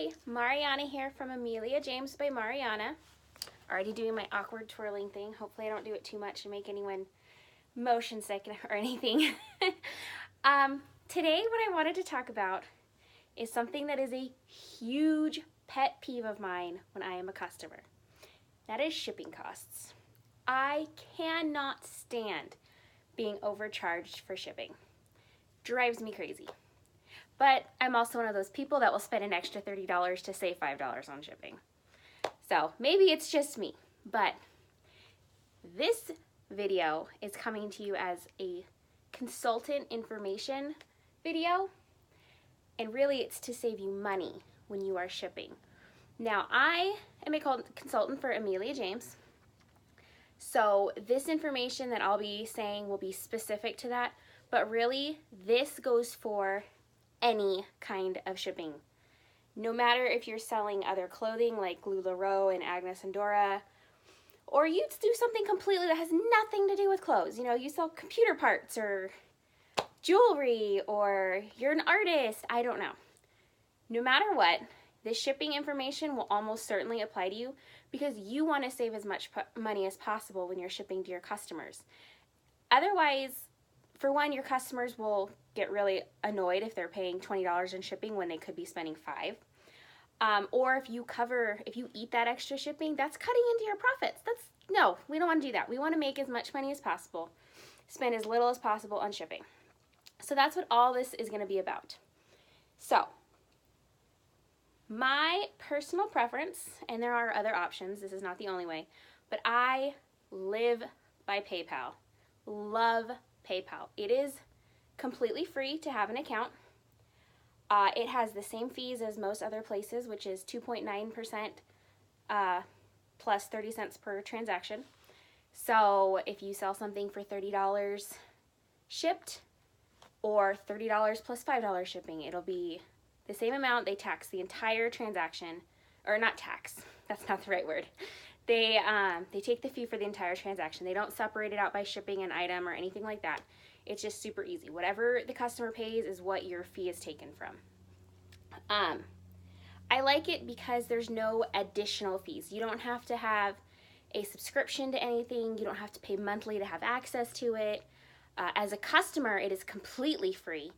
Hey, Marianna here from Amelia James by Marianna. Already doing my awkward twirling thing. Hopefully I don't do it too much and make anyone motion sick or anything. Today what I wanted to talk about is something that is a huge pet peeve of mine when I am a customer. That is shipping costs. I cannot stand being overcharged for shipping. Drives me crazy. But I'm also one of those people that will spend an extra $30 to save $5 on shipping. So maybe it's just me, but this video is coming to you as a consultant information video, and really it's to save you money when you are shipping. Now, I am a consultant for Amelia James, so this information that I'll be saying will be specific to that, but really this goes for any kind of shipping. No matter if you're selling other clothing like Lularoe and Agnes and Dora, or you do something completely that has nothing to do with clothes. You know, you sell computer parts or jewelry, or you're an artist, I don't know. No matter what, this shipping information will almost certainly apply to you because you want to save as much money as possible when you're shipping to your customers. Otherwise, for one, your customers will get really annoyed if they're paying $20 in shipping when they could be spending $5. Or if you eat that extra shipping, that's cutting into your profits. No, we don't want to do that. We want to make as much money as possible, spend as little as possible on shipping. So that's what all this is going to be about. So, my personal preference, and there are other options, this is not the only way, but I live by PayPal. Love PayPal. It is completely free to have an account. It has the same fees as most other places, which is 2.9% plus 30 cents per transaction. So if you sell something for $30 shipped or $30 plus $5 shipping, it'll be the same amount. They tax the entire transaction, or not tax, that's not the right word. They take the fee for the entire transaction. They don't separate it out by shipping an item or anything like that. It's just super easy. Whatever the customer pays is what your fee is taken from. I like it because there's no additional fees. You don't have to have a subscription to anything. You don't have to pay monthly to have access to it. As a customer, it is completely free.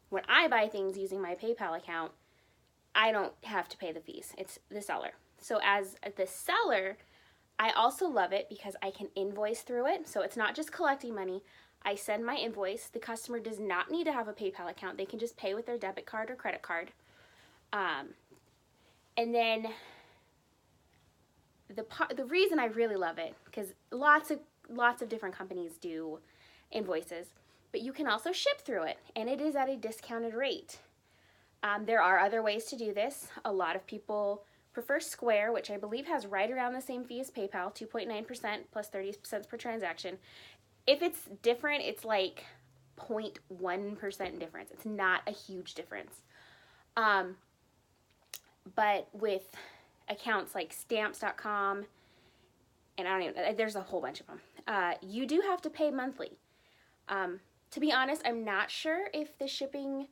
When I buy things using my PayPal account, I don't have to pay the fees. It's the seller. So as the seller, I also love it because I can invoice through it. So it's not just collecting money. I send my invoice. The customer does not need to have a PayPal account. They can just pay with their debit card or credit card. And then the reason I really love it, because lots of different companies do invoices, but you can also ship through it, and it is at a discounted rate. There are other ways to do this. A lot of people prefer Square, which I believe has right around the same fee as PayPal, 2.9% plus 30 cents per transaction. If it's different, it's like 0.1% difference. It's not a huge difference. But with accounts like stamps.com, and I don't even, there's a whole bunch of them, you do have to pay monthly. To be honest, I'm not sure if the shipping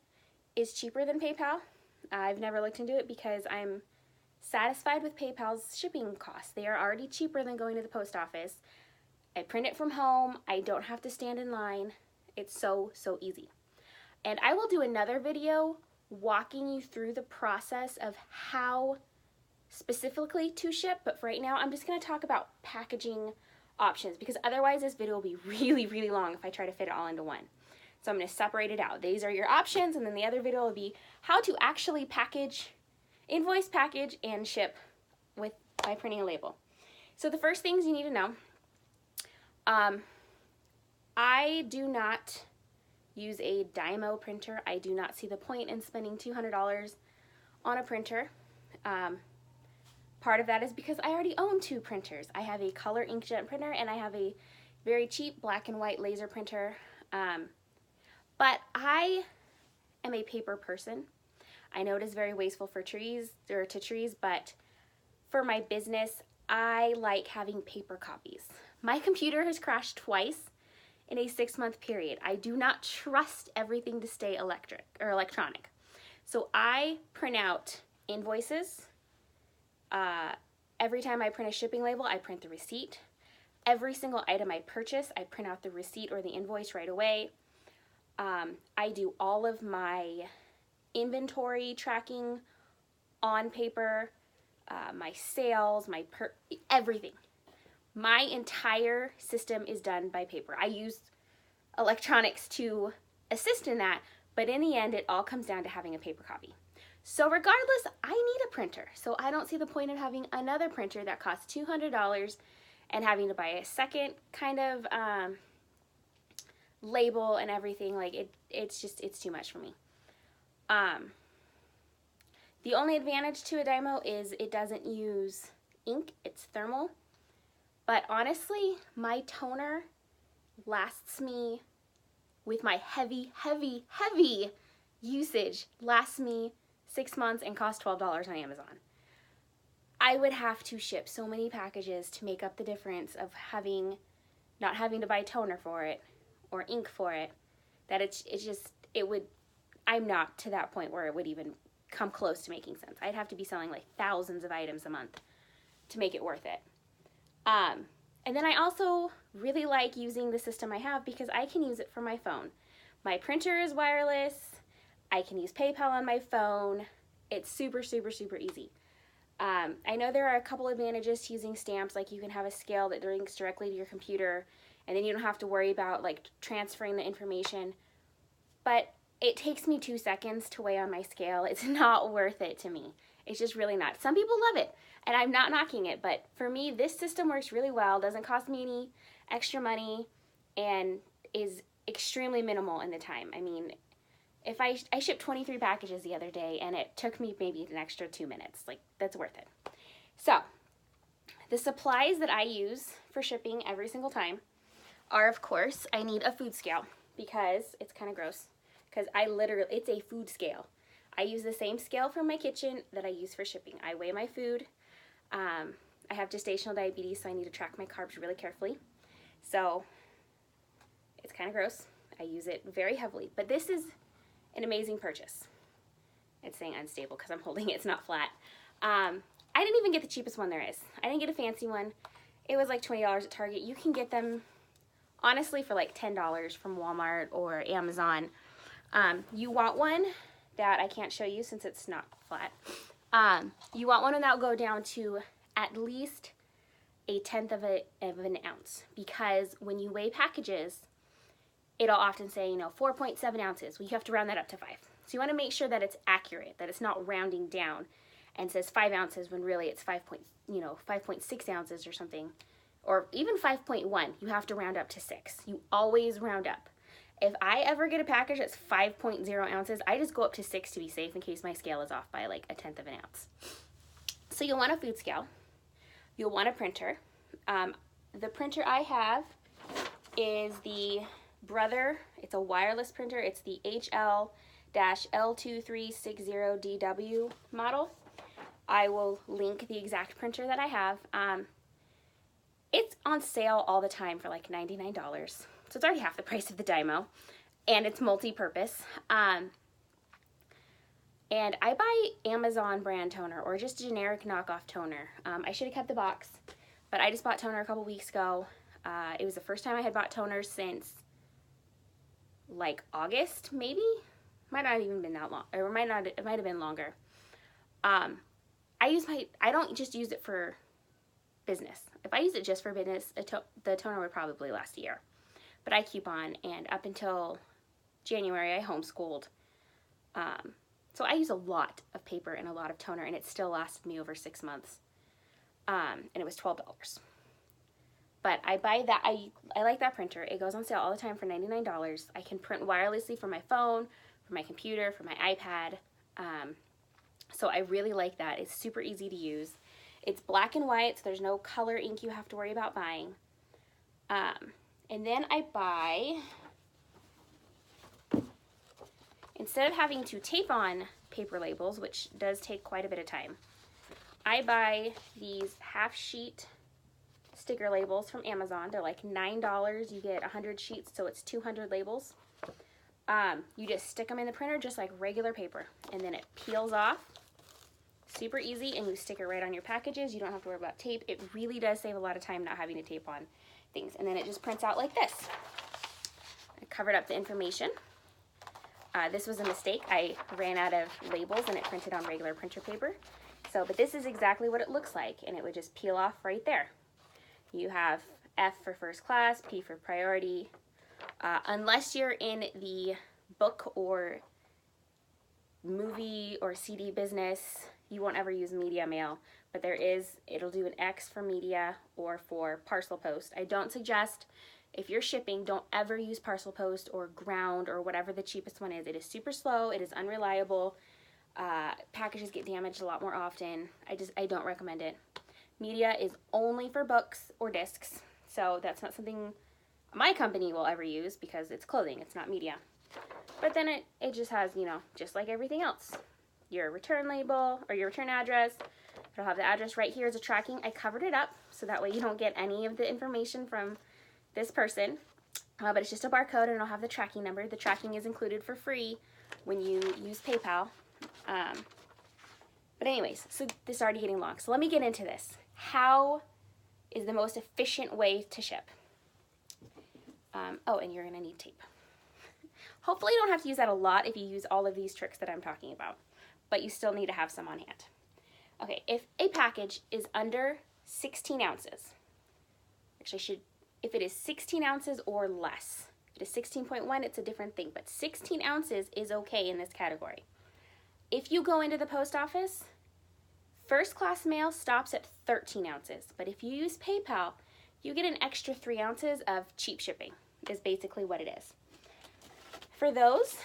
is cheaper than PayPal. I've never looked into it because I'm satisfied with PayPal's shipping costs. They are already cheaper than going to the post office. I print it from home. I don't have to stand in line. It's so easy. And I will do another video walking you through the process of how specifically to ship, but for right now I'm just going to talk about packaging options, because otherwise this video will be really long if I try to fit it all into one. So I'm going to separate it out. These are your options, and then the other video will be how to actually invoice, package, and ship by printing a label. So the first things you need to know, I do not use a Dymo printer. I do not see the point in spending $200 on a printer. Part of that is because I already own 2 printers. I have a color inkjet printer and I have a very cheap black and white laser printer. But I am a paper person. I know it is very wasteful for trees, but for my business, I like having paper copies. My computer has crashed twice in a 6-month period. I do not trust everything to stay electronic. So I print out invoices. Every time I print a shipping label, I print the receipt. Every single item I purchase, I print out the receipt or the invoice right away. I do all of my inventory tracking on paper, my sales, everything. My entire system is done by paper. I use electronics to assist in that, but in the end, it all comes down to having a paper copy. So regardless, I need a printer. So I don't see the point of having another printer that costs $200 and having to buy a second kind of label and everything. Like it's too much for me. The only advantage to a Dymo is it doesn't use ink, it's thermal. But honestly, my toner lasts me, with my heavy usage, lasts me 6 months and costs $12 on Amazon. I would have to ship so many packages to make up the difference of not having to buy toner for it or ink for it, that I'm not to that point where it would even come close to making sense. I'd have to be selling like thousands of items a month to make it worth it. And then I also really like using the system I have because I can use it from my phone. My printer is wireless. I can use PayPal on my phone. It's super easy. I know there are a couple advantages to using stamps, like you can have a scale that links directly to your computer, and then you don't have to worry about like transferring the information. But it takes me 2 seconds to weigh on my scale. It's not worth it to me. It's just really not. Some people love it, and I'm not knocking it, but for me, this system works really well, doesn't cost me any extra money, and is extremely minimal in the time. I mean, if I shipped 23 packages the other day, and it took me maybe an extra 2 minutes. Like, that's worth it. So, the supplies that I use for shipping every single time are, of course, I need a food scale, because it's kind of gross, because it's a food scale. I use the same scale for my kitchen that I use for shipping. I weigh my food. I have gestational diabetes, so I need to track my carbs really carefully. So it's kind of gross. I use it very heavily, but this is an amazing purchase. It's saying unstable because I'm holding it. It's not flat. I didn't even get the cheapest one there is. I didn't get a fancy one. It was like $20 at Target. You can get them, honestly, for like $10 from Walmart or Amazon. You want one that I can't show you since it's not flat. You want one that will go down to at least 1/10 of an ounce, because when you weigh packages, it'll often say, 4.7 ounces. Well, you have to round that up to 5. So you want to make sure that it's accurate, that it's not rounding down and says 5 ounces when really it's 5.6 ounces or something, or even 5.1. You have to round up to 6. You always round up. If I ever get a package that's 5.0 ounces, I just go up to 6 to be safe in case my scale is off by like 1/10 of an ounce. So you'll want a food scale. You'll want a printer. The printer I have is the Brother. It's a wireless printer. It's the HL-L2360DW model. I will link the exact printer that I have. It's on sale all the time for like $99. So it's already half the price of the Dymo, and it's multi-purpose. And I buy Amazon brand toner or just generic knockoff toner. I should have kept the box, but I just bought toner a couple weeks ago. It was the first time I had bought toner since like August, maybe? Might not have even been that long, or it might have been longer. I don't just use it for business. If I use it just for business, the toner would probably last a year. But I keep on, and up until January, I homeschooled. So I use a lot of paper and a lot of toner, and it still lasted me over 6 months. And it was $12. But I buy that. I like that printer. It goes on sale all the time for $99. I can print wirelessly from my phone, from my computer, from my iPad. So I really like that. It's super easy to use. It's black and white, so there's no color ink you have to worry about buying. And then I buy, instead of having to tape on paper labels, which does take quite a bit of time, I buy these half-sheet sticker labels from Amazon. They're like $9. You get 100 sheets, so it's 200 labels. You just stick them in the printer just like regular paper, and then it peels off. Super easy, and you stick it right on your packages. You don't have to worry about tape. It really does save a lot of time not having to tape on things. And then it just prints out like this. I covered up the information. This was a mistake. I ran out of labels and it printed on regular printer paper. But this is exactly what it looks like, and it would just peel off right there. You have F for first class, P for priority. Unless you're in the book or movie or CD business, you won't ever use media mail, but it'll do an X for media or for parcel post. I don't suggest, if you're shipping, don't ever use parcel post or ground or whatever the cheapest one is. It is super slow, it is unreliable. Packages get damaged a lot more often. I don't recommend it. Media is only for books or discs, so that's not something my company will ever use because it's clothing, it's not media. But then it just has, just like everything else, your return label or your return address. It'll have the address right here as a tracking. I covered it up so that way you don't get any of the information from this person, but it's just a barcode, and it'll have the tracking number. The tracking is included for free when you use PayPal. But anyways, so this is already getting long. So let me get into this. How is the most efficient way to ship? Oh, and you're gonna need tape. Hopefully you don't have to use that a lot if you use all of these tricks that I'm talking about, but you still need to have some on hand. Okay, if a package is under 16 ounces, actually if it is 16 ounces or less, if it is 16.1, it's a different thing, but 16 ounces is okay in this category. If you go into the post office, first class mail stops at 13 ounces, but if you use PayPal, you get an extra 3 ounces of cheap shipping, is basically what it is. For those,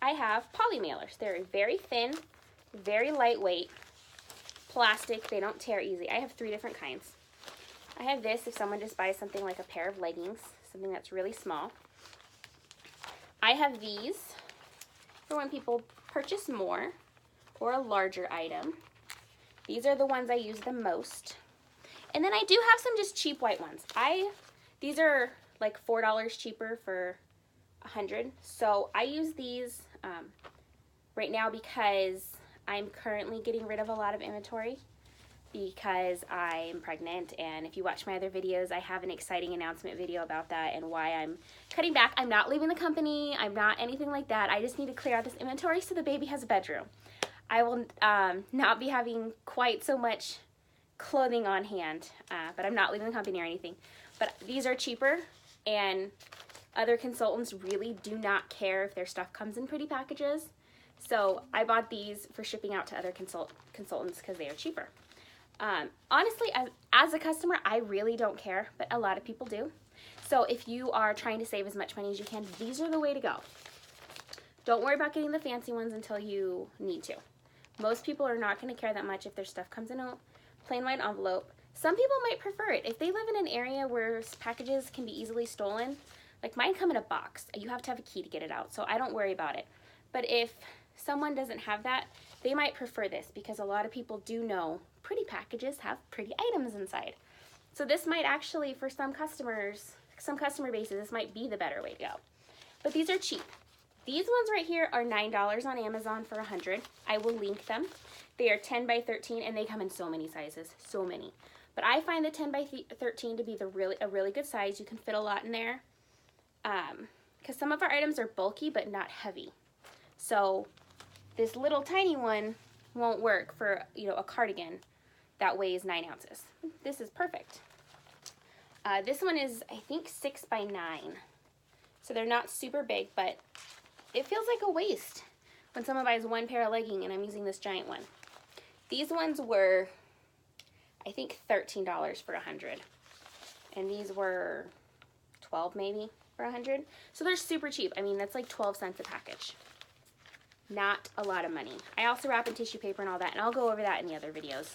I have poly mailers. They're very thin, very lightweight, plastic, they don't tear easy. I have 3 different kinds. I have this if someone just buys something like a pair of leggings, something that's really small. I have these for when people purchase more or a larger item. These are the ones I use the most. And then I do have some just cheap white ones. These are like $4 cheaper for 100. So I use these right now because I'm currently getting rid of a lot of inventory because I'm pregnant, and if you watch my other videos, I have an exciting announcement video about that and why I'm cutting back. I'm not leaving the company, I'm not anything like that. I just need to clear out this inventory so the baby has a bedroom. I will not be having quite so much clothing on hand, but I'm not leaving the company or anything. But these are cheaper, and other consultants really do not care if their stuff comes in pretty packages. So I bought these for shipping out to other consultants because they are cheaper. Honestly, as a customer, I really don't care, but a lot of people do. So if you are trying to save as much money as you can, these are the way to go. Don't worry about getting the fancy ones until you need to. Most people are not going to care that much if their stuff comes in a plain white envelope. Some people might prefer it. If they live in an area where packages can be easily stolen, like mine come in a box. You have to have a key to get it out, so I don't worry about it. But if someone doesn't have that, they might prefer this because a lot of people do know pretty packages have pretty items inside. So this might actually, for some customer bases, this might be the better way to go. But these are cheap. These ones right here are $9 on Amazon for 100. I will link them. They are 10 by 13 and they come in so many sizes, so many. But I find the 10 by 13 to be a really good size. You can fit a lot in there. Because some of our items are bulky but not heavy. So this little tiny one won't work for, a cardigan that weighs 9 ounces. This is perfect. This one is, I think, 6 by 9. So they're not super big, but it feels like a waste when someone buys one pair of legging and I'm using this giant one. These ones were, I think, $13 for 100. And these were 12 maybe for 100. So they're super cheap. I mean, that's like 12 cents a package. Not a lot of money. I also wrap in tissue paper and all that, and I'll go over that in the other videos.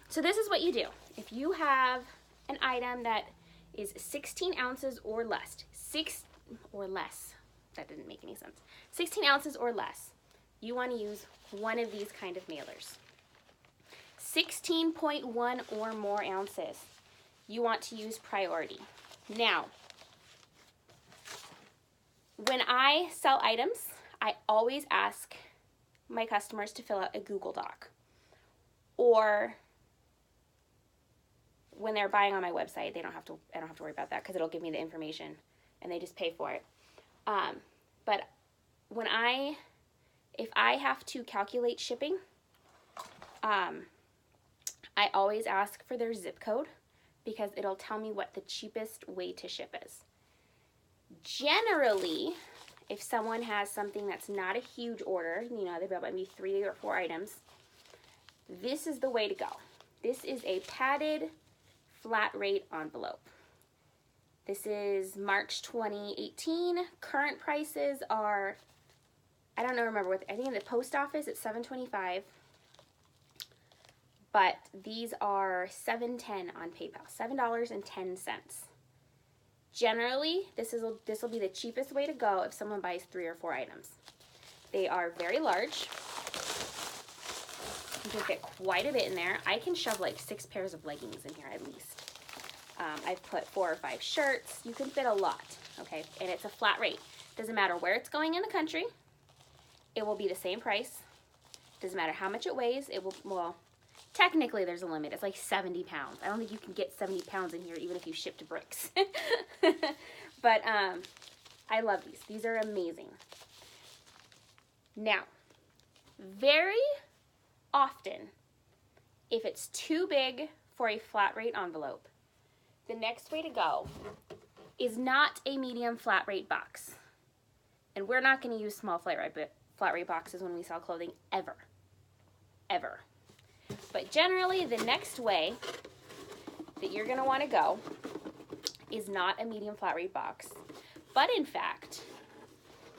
So this is what you do. If you have an item that is 16 ounces or less, that didn't make any sense, 16 ounces or less, you want to use one of these kind of mailers. 16.1 or more ounces, you want to use priority. Now, When I sell items, I always ask my customers to fill out a Google Doc. Or when they're buying on my website, I don't have to worry about that because it'll give me the information and they just pay for it. But if I have to calculate shipping, I always ask for their zip code because it'll tell me what the cheapest way to ship is. Generally, if someone has something that's not a huge order, you know, they've got maybe 3 or 4 items, this is the way to go. This is a padded flat rate envelope. This is March 2018. Current prices are, I don't know, remember what, I think in the post office it's $7.25. But these are $7.10 on PayPal, $7.10. Generally, this will be the cheapest way to go if someone buys 3 or 4 items. They are very large. You can fit quite a bit in there. I can shove like 6 pairs of leggings in here at least. I've put 4 or 5 shirts. You can fit a lot, okay? And it's a flat rate. Doesn't matter where it's going in the country. It will be the same price. Doesn't matter how much it weighs. It will, well, technically there's a limit. It's like 70 pounds. I don't think you can get 70 pounds in here even if you ship to bricks. But I love these. These are amazing. Now, very often, if it's too big for a flat rate envelope, the next way to go is not a medium flat rate box. And we're not going to use small flat rate boxes when we sell clothing ever. Ever. But generally, the next way that you're going to want to go is not a medium flat rate box, but in fact,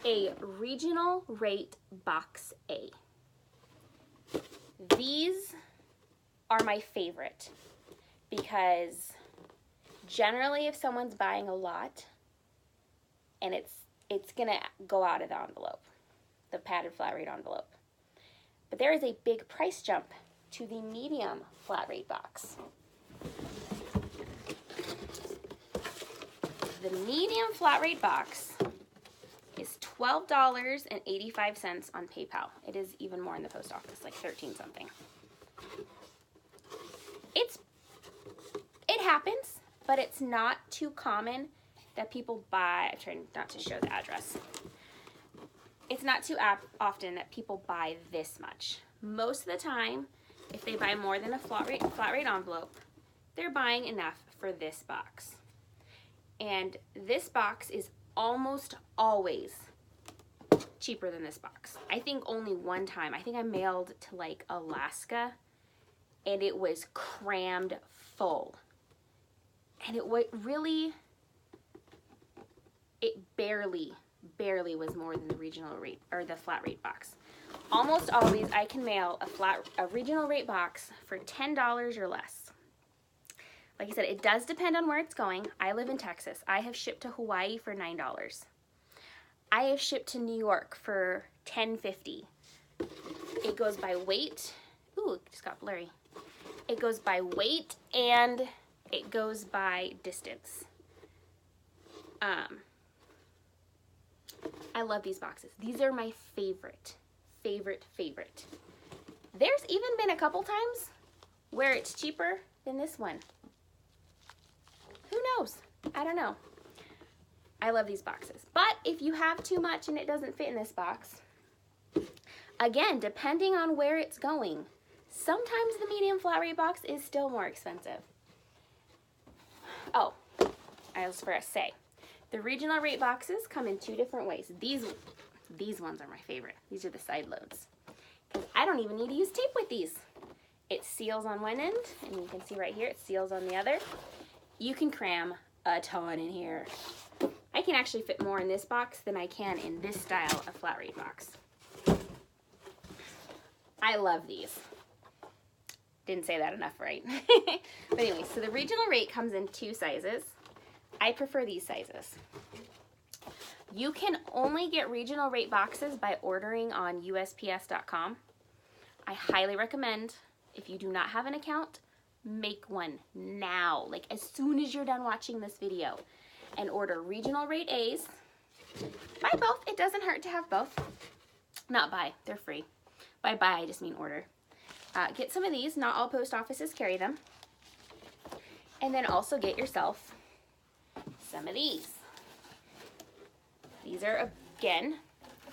a regional rate box A. These are my favorite because generally if someone's buying a lot and it's going to go out of the envelope, the padded flat rate envelope. But there is a big price jump to the medium flat rate box. The medium flat rate box is $12.85 on PayPal. It is even more in the post office, like 13 something. It happens, but it's not too common that people buy. I'm trying not to show the address. It's not too often that people buy this much. Most of the time, if they buy more than a flat rate envelope, they're buying enough for this box. And this box is almost always cheaper than this box. I think only one time, I think I mailed to like Alaska and it was crammed full. And it barely was more than the regional rate or the flat rate box. Almost always I can mail a regional rate box for $10 or less. Like I said, it does depend on where it's going. I live in Texas. I have shipped to Hawaii for $9. I have shipped to New York for $10.50. It goes by weight. Ooh, it just got blurry. It goes by weight and it goes by distance. I love these boxes. These are my favorite. There's even been a couple times where it's cheaper than this one. Who knows? I don't know. I love these boxes. But if you have too much and it doesn't fit in this box, again, depending on where it's going, sometimes the medium flat rate box is still more expensive. Oh, I was forgot to say, the regional rate boxes come in 2 different ways. These ones are my favorite. These are the side loads. Because I don't even need to use tape with these. It seals on one end, and you can see right here, it seals on the other. You can cram a ton in here. I can actually fit more in this box than I can in this style of flat rate box. I love these. Didn't say that enough, right? But anyway, so the regional rate comes in 2 sizes. I prefer these sizes. You can only get regional rate boxes by ordering on USPS.com. I highly recommend, if you do not have an account, make one now, like as soon as you're done watching this video, and order regional rate A's Buy both. It doesn't hurt to have both. Not buy, they're free. By buy, I just mean order. Get some of these. Not all post offices carry them. And then also get yourself some of these. These are, again,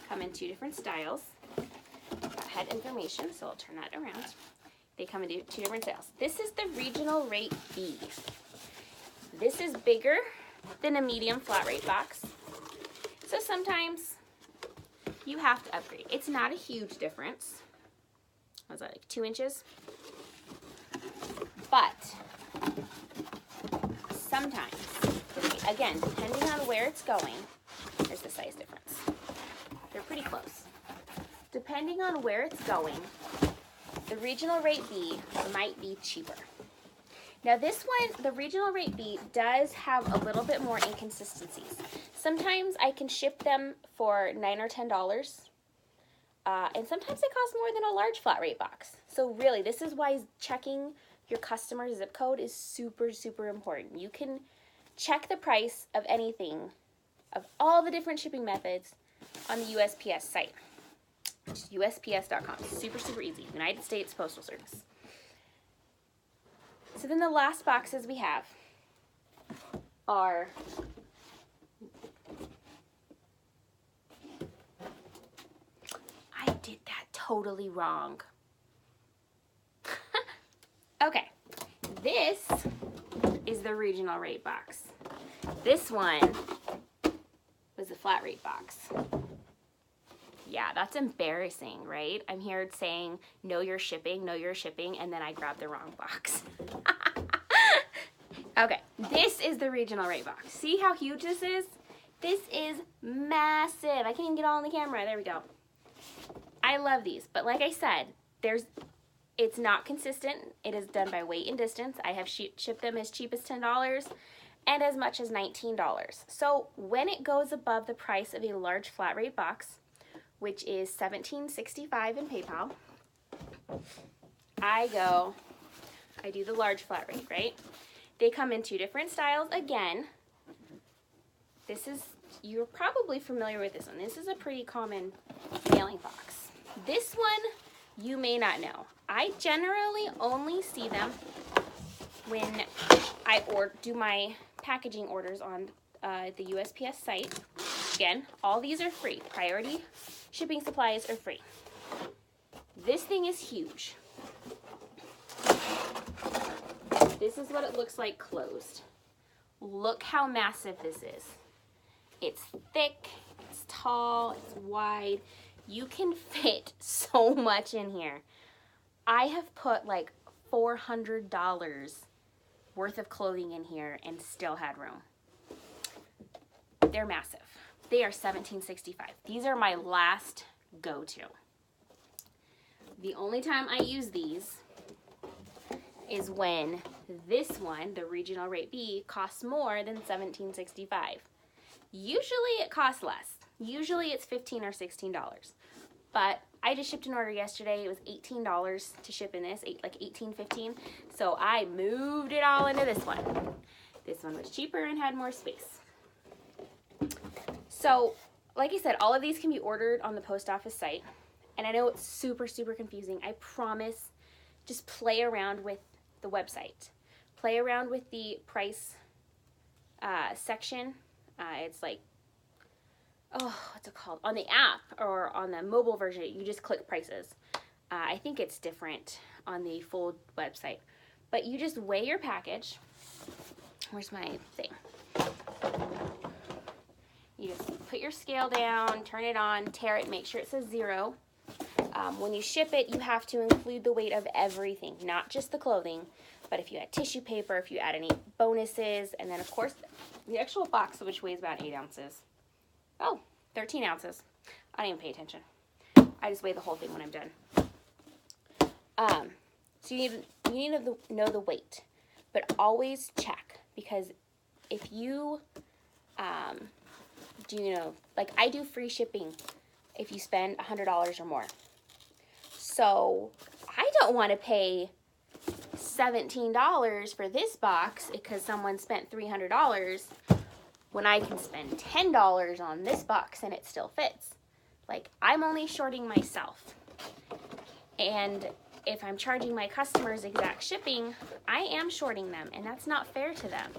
come in 2 different styles. Head information, so I'll turn that around. They come in 2 different styles. This is the regional rate B. This is bigger than a medium flat rate box. So sometimes you have to upgrade. It's not a huge difference. Was that like 2 inches? But sometimes, again, depending on where it's going, there's the size difference. They're pretty close. Depending on where it's going, the regional rate B might be cheaper. Now this one, the regional rate B, does have a little bit more inconsistencies. Sometimes I can ship them for $9 or $10, and sometimes they cost more than a large flat rate box. So really, this is why checking your customer zip code is super, super important. You can check the price of anything, of all the different shipping methods on the USPS site. Just USPS.com. Super, super easy. United States Postal Service. So then the last boxes we have are I did that totally wrong. Okay. This is the regional rate box. This one was the flat rate box. Yeah, that's embarrassing, right? I'm here saying, know your shipping, and then I grabbed the wrong box. Okay, this is the regional rate box. See how huge this is? This is massive. I can't even get all on the camera. There we go. I love these, but like I said, it's not consistent. It is done by weight and distance. I have shipped them as cheap as $10 and as much as $19. So when it goes above the price of a large flat rate box, which is $17.65 in PayPal, I do the large flat rate, right? They come in 2 different styles. Again, you're probably familiar with this one. This is a pretty common mailing box. This one, you may not know. I generally only see them when I do my packaging orders on the USPS site. Again, all these are free. Priority shipping supplies are free. This thing is huge. This is what it looks like closed. Look how massive this is. It's thick, it's tall, it's wide. You can fit so much in here. I have put like $400 worth of clothing in here and still had room. They're massive. They are $17.65. These are my last go-to. The only time I use these is when this one, the regional rate B, costs more than $17.65. Usually it costs less. Usually it's $15 or $16. But I just shipped an order yesterday. It was $18 to ship in this, like $18.15. So I moved it all into this one. This one was cheaper and had more space. So, like I said, all of these can be ordered on the post office site. And I know it's super, super confusing. I promise, just play around with the website. Play around with the price section. It's like, what's it called? On the app or on the mobile version, you just click prices. I think it's different on the full website. But you just weigh your package. Where's my thing? You just put your scale down, turn it on, tear it, make sure it says 0. When you ship it, you have to include the weight of everything, not just the clothing, but if you add tissue paper, if you add any bonuses, and then of course, the actual box, which weighs about 8 ounces. Oh, 13 ounces. I don't even pay attention. I just weigh the whole thing when I'm done. So you need to know the weight, but always check, because if you, like I do free shipping if you spend $100 or more. So I don't want to pay $17 for this box because someone spent $300 when I can spend $10 on this box and it still fits. Like, I'm only shorting myself. And if I'm charging my customers exact shipping, I am shorting them, and that's not fair to them.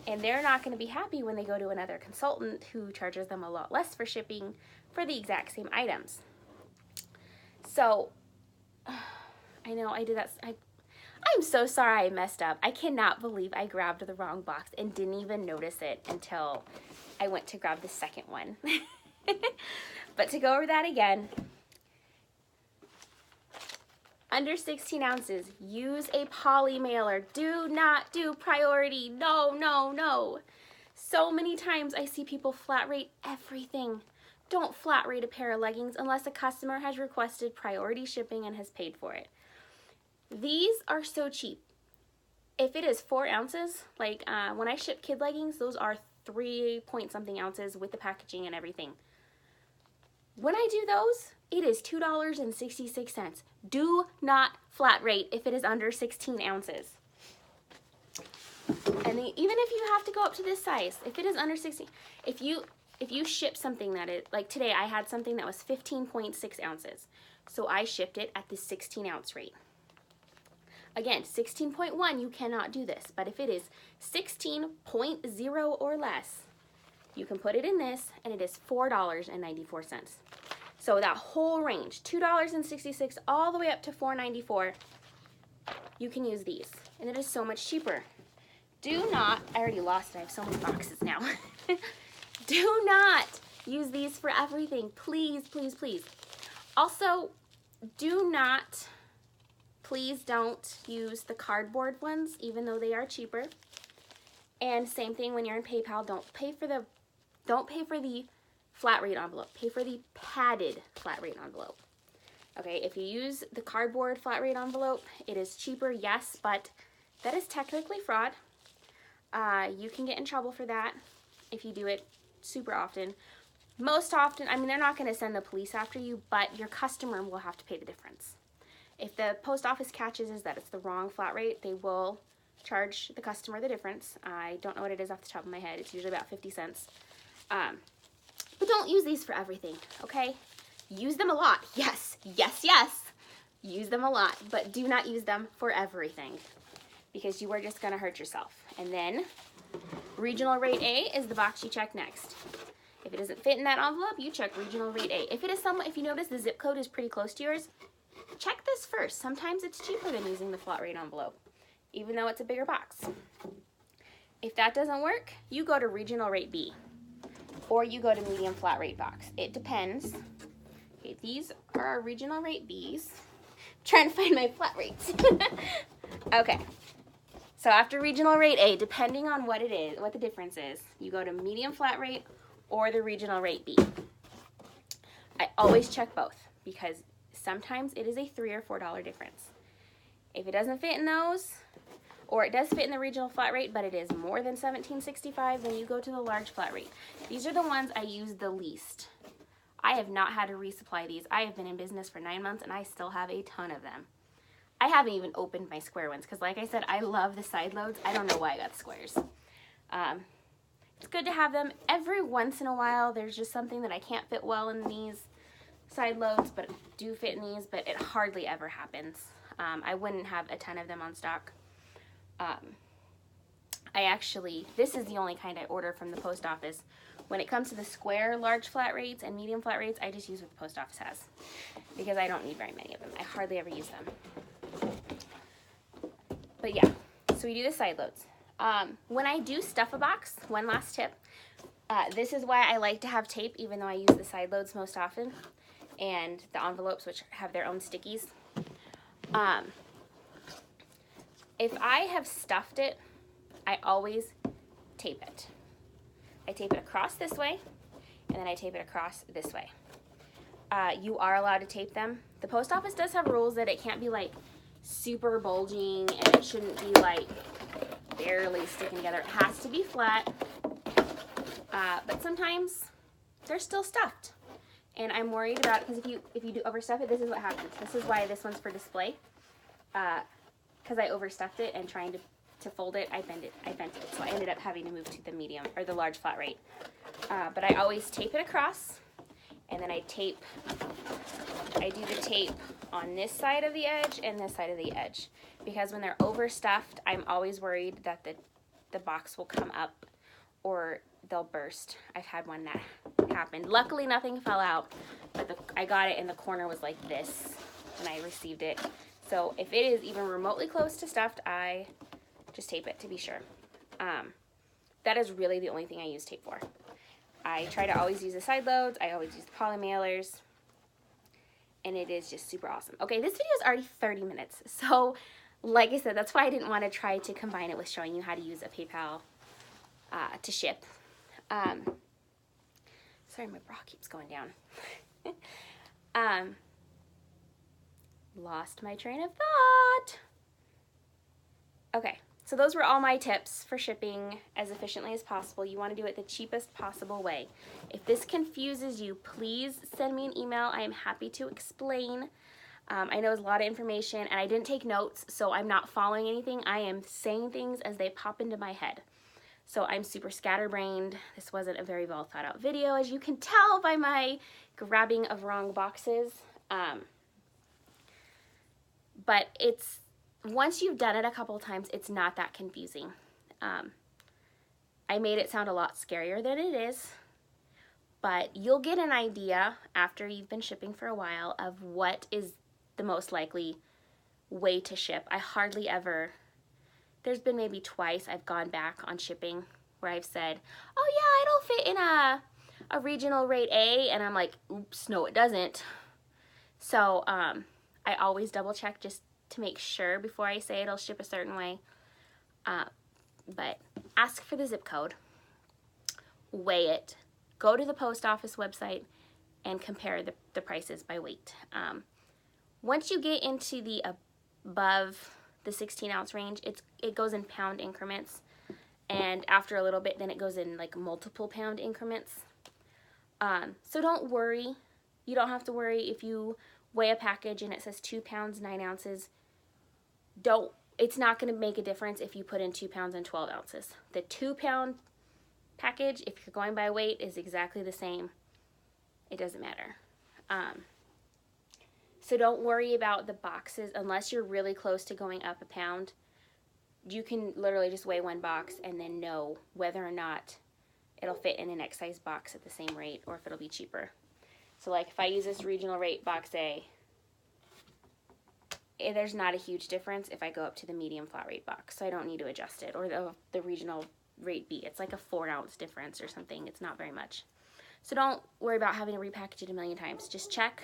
And they're not going to be happy when they go to another consultant who charges them a lot less for shipping for the exact same items. So, I know I did that. I'm so sorry I messed up. I cannot believe I grabbed the wrong box and didn't even notice it until I went to grab the second one. But to go over that again, under 16 ounces, use a poly mailer. Do not do priority. No, no, no. So many times I see people flat rate everything. Don't flat rate a pair of leggings unless a customer has requested priority shipping and has paid for it. These are so cheap. If it is 4 ounces, like when I ship kid leggings, those are 3 point something ounces with the packaging and everything. When I do those, it is $2.66. Do not flat rate if it is under 16 ounces. And even if you have to go up to this size, if it is under 16, if you ship something that is, like today I had something that was 15.6 ounces. So I shipped it at the 16 ounce rate. Again, 16.1, you cannot do this. But if it is 16.0 or less, you can put it in this, and it is $4.94. So that whole range, $2.66 all the way up to $4.94, you can use these. And it is so much cheaper. Do not, I already lost it, I have so many boxes now. Do not use these for everything. Please, please, please. Also, please don't use the cardboard ones, even though they are cheaper. And same thing when you're in PayPal, don't pay for the flat rate envelope. Pay for the padded flat rate envelope. Okay, if you use the cardboard flat rate envelope, it is cheaper, yes, but that is technically fraud. You can get in trouble for that if you do it super often. Most often, I mean, they're not going to send the police after you, but your customer will have to pay the difference. If the post office catches is that it's the wrong flat rate, they will charge the customer the difference. I don't know what it is off the top of my head. It's usually about 50 cents. But don't use these for everything, okay? Use them a lot. Yes, yes, yes. Use them a lot, but do not use them for everything because you are just going to hurt yourself. And then regional rate A is the box you check next. If it doesn't fit in that envelope, you check regional rate A. If you notice the zip code is pretty close to yours, check this first. Sometimes it's cheaper than using the flat rate envelope, even though it's a bigger box. If that doesn't work, you go to regional rate B, or you go to medium flat rate box. It depends. Okay, these are our regional rate Bs. I'm trying to find my flat rates. Okay, so after regional rate A, depending on what it is, what the difference is, you go to medium flat rate or the regional rate B. I always check both because sometimes it is a $3 or $4 difference. If it doesn't fit in those, or it does fit in the regional flat rate, but it is more than $17.65, then you go to the large flat rate. These are the ones I use the least. I have not had to resupply these. I have been in business for 9 months, and I still have a ton of them. I haven't even opened my square ones, because like I said, I love the side loads. I don't know why I got the squares. It's good to have them. Every once in a while, there's just something that I can't fit well in these side loads, but do fit in these, but it hardly ever happens. I wouldn't have a ton of them on stock. This is the only kind I order from the post office. When it comes to the square large flat rates and medium flat rates, I just use what the post office has because I don't need very many of them. I hardly ever use them. But yeah, so we do the side loads. When I do stuff a box, one last tip, this is why I like to have tape, even though I use the side loads most often, and the envelopes, which have their own stickies. If I have stuffed it, I always tape it. I tape it across this way, and then I tape it across this way. You are allowed to tape them. The post office does have rules that it can't be like super bulging, and it shouldn't be like barely sticking together. It has to be flat, but sometimes they're still stuffed. And I'm worried about it because if you do overstuff it, this is what happens. This is why this one's for display. Because I overstuffed it and trying to to fold it, I bent it. So I ended up having to move to the medium or the large flat rate. But I always tape it across, and then I do the tape on this side of the edge and this side of the edge, because when they're overstuffed, I'm always worried that the box will come up or they'll burst. I've had one that happened. Luckily, nothing fell out, but I got it and the corner was like this when I received it. So if it is even remotely close to stuffed, I just tape it to be sure. That is really the only thing I use tape for. I try to always use the side loads. I always use the poly mailers. And it is just super awesome. Okay, this video is already 30 minutes. So, like I said, that's why I didn't want to try to combine it with showing you how to use a PayPal to ship. Sorry, my bra keeps going down. Lost my train of thought. Okay, so those were all my tips for shipping as efficiently as possible. You want to do it the cheapest possible way. If this confuses you, please send me an email. I am happy to explain. I know it's a lot of information, and I didn't take notes, so I'm not following anything. I am saying things as they pop into my head. So I'm super scatterbrained. This wasn't a very well thought out video, as you can tell by my grabbing of wrong boxes. But it's, once you've done it a couple times, it's not that confusing. I made it sound a lot scarier than it is, but you'll get an idea after you've been shipping for a while of what is the most likely way to ship. I hardly ever, there's been maybe twice I've gone back on shipping where I've said, oh yeah, it'll fit in a regional rate A, and I'm like, oops, no it doesn't. So I always double check just to make sure before I say it'll ship a certain way. But ask for the zip code, weigh it, go to the post office website, and compare the prices by weight. Once you get into the above the 16-ounce range, it goes in pound increments, and after a little bit, then it goes in like multiple pound increments. So don't worry. You don't have to worry if you weigh a package and it says 2 pounds 9 ounces. It's not going to make a difference if you put in 2 pounds and 12 ounces. The 2-pound package, if you're going by weight, is exactly the same. It doesn't matter. So don't worry about the boxes unless you're really close to going up a pound. You can literally just weigh one box and then know whether or not it'll fit in an next size box at the same rate or if it'll be cheaper. So like if I use this regional rate box A, there's not a huge difference if I go up to the medium flat rate box, so I don't need to adjust it, or the regional rate B. It's like a 4-ounce difference or something. It's not very much. So don't worry about having to repackage it a million times. Just check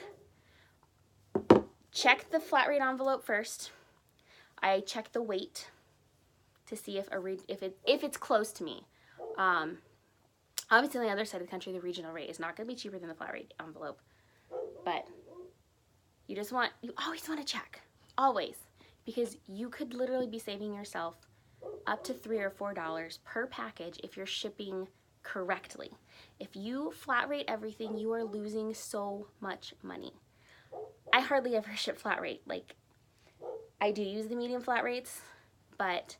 the flat rate envelope first. I check the weight to see if it's close to me. Obviously on the other side of the country, the regional rate is not going to be cheaper than the flat rate envelope, but you always want to check. Always, because you could literally be saving yourself up to $3 or $4 per package if you're shipping correctly. If you flat rate everything, you are losing so much money. I hardly ever ship flat rate. Like, I do use the medium flat rates, but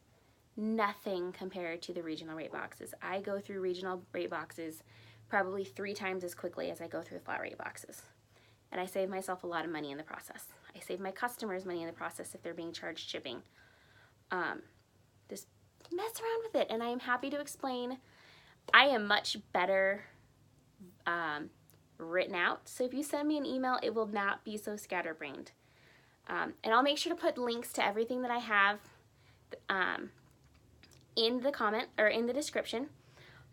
nothing compared to the regional rate boxes. I go through regional rate boxes probably 3 times as quickly as I go through the flat rate boxes. And I save myself a lot of money in the process. I save my customers money in the process if they're being charged shipping. Just mess around with it, and I am happy to explain. I am much better written out, so if you send me an email, it will not be so scatterbrained. And I'll make sure to put links to everything that I have in the comment or in the description,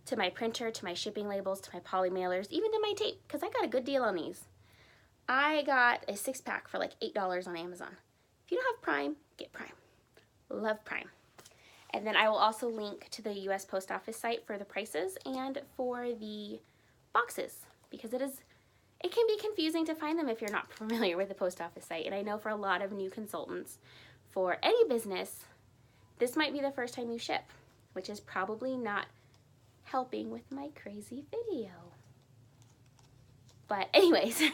to my printer, to my shipping labels, to my poly mailers, even to my tape, because I got a good deal on these. I got a 6-pack for like $8 on Amazon. If you don't have Prime, get Prime. Love Prime. And then I will also link to the US Post Office site for the prices and for the boxes, because it can be confusing to find them if you're not familiar with the Post Office site. And I know for a lot of new consultants, for any business, this might be the first time you ship, which is probably not helping with my crazy video. But anyways, join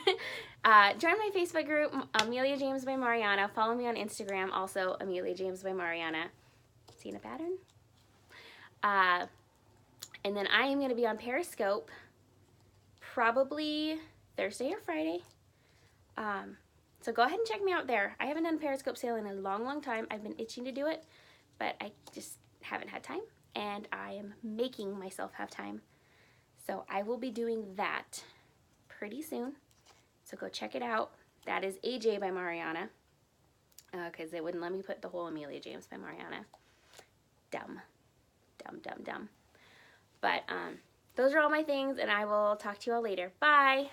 my Facebook group, Amelia James by Marianna. Follow me on Instagram, also Amelia James by Marianna. Seeing a pattern? And then I am going to be on Periscope probably Thursday or Friday. So go ahead and check me out there. I haven't done Periscope sale in a long time. I've been itching to do it, but I just haven't had time, and I am making myself have time. So I will be doing that pretty soon. So go check it out. That is AJ by Marianna, because they wouldn't let me put the whole Amelia James by Marianna. Dumb. But those are all my things, and I will talk to you all later. Bye!